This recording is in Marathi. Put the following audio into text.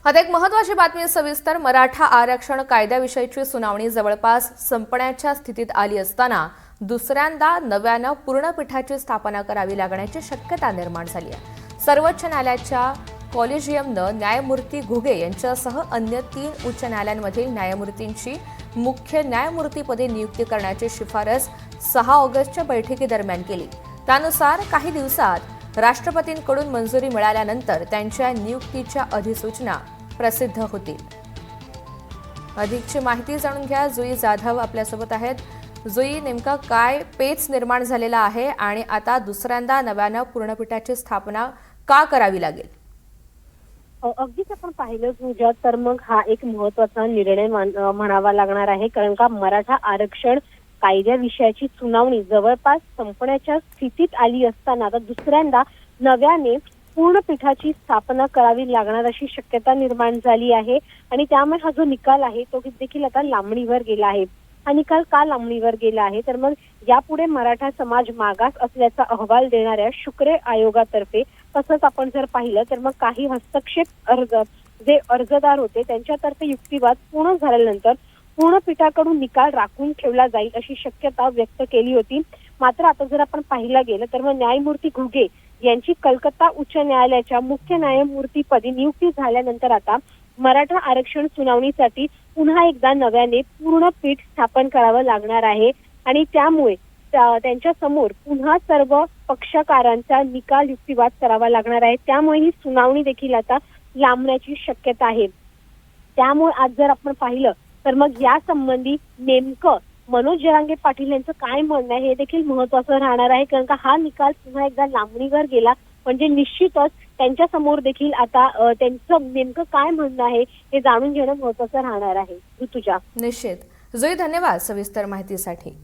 आता एक महत्त्वाची बातमी सविस्तर मराठा आरक्षण कायद्याविषयीची सुनावणी जवळपास संपण्याच्या स्थितीत आली असताना दुसऱ्यांदा नव्यानं पूर्णपीठाची स्थापना करावी लागण्याची शक्यता निर्माण झाली आहे। सर्वोच्च न्यायालयाच्या कॉलेजियमनं न्यायमूर्ती घुगे यांच्यासह अन्य 3 उच्च न्यायालयांमधील न्यायमूर्तींची मुख्य न्यायमूर्तीपदी नियुक्ती करण्याची शिफारस 6 ऑगस्टच्या बैठकीदरम्यान केली। त्यानुसार काही दिवसात राष्ट्रपतींकडून मंजुरी मिळाल्यानंतर त्यांच्या नियुक्तीच्या अधिसूचना प्रसिद्ध होतील। अधिकची माहिती जाणून घ्या। जुई जाधव आपल्यासोबत आहेत। जुई, नेमका काय पेच निर्माण झालेला आहे आणि आता दुसऱ्यांदा नव्यानं पूर्णपीठाची स्थापना का करावी लागेल? अगदीच आपण पाहिलं पूजा, तर मग हा एक महत्त्वाचा निर्णय म्हणावा लागणार आहे, कारण का मराठा आरक्षण कायद्याविषयीची सुनावणी जवळपास संपण्याच्या स्थितीत आली असताना आता दुसऱ्यांदा नव्याने पूर्णपीठाची स्थापना करावी लागणार अशी शक्यता निर्माण झाली आहे। आणि त्यामुळे हा जो निकाल आहे तो देखील आता लांबणीवर गेला आहे। हा निकाल का लांबणीवर गेला आहे, तर मग यापुढे मराठा समाज मागास असल्याचा अहवाल देणाऱ्या शुक्रे आयोगातर्फे, तसंच आपण जर पाहिलं तर मग काही हस्तक्षेप जे अर्जदार होते त्यांच्यातर्फे युक्तिवाद पूर्ण झाल्यानंतर पूर्णपीठाकडून निकाल राखून ठेवला जाईल अशी शक्यता व्यक्त केली होती। मात्र आता जर आपण पाहिलं गेलं तर मग न्यायमूर्ती घुगे यांची कलकत्ता उच्च न्यायालयाच्या मुख्य न्यायमूर्तीपदी नियुक्ती झाल्यानंतर आता मराठा आरक्षण सुनावणीसाठी पुन्हा एकदा नव्याने पूर्णपीठ स्थापन करावं लागणार आहे। आणि त्यामुळे त्यांच्या समोर पुन्हा सर्व पक्षकारांचा निकाल युक्तिवाद करावा लागणार आहे। त्यामुळे ही सुनावणी देखील आता लांबण्याची शक्यता आहे। त्यामुळे आज जर आपण पाहिलं तर मग या संबंधी नेमकं मनोज जरांगे पाटील यांचं काय म्हणणं आहे हे देखील महत्त्वाचं राहणार आहे, कारण का हा निकाल पुन्हा एकदा लांबणीवर गेला म्हणजे निश्चितच त्यांच्या समोर देखील आता त्यांचं नेमकं काय म्हणणं आहे हे जाणून घेणं महत्त्वाचं राहणार आहे। ऋतुजा, निश्चित। जुई, धन्यवाद सविस्तर माहितीसाठी।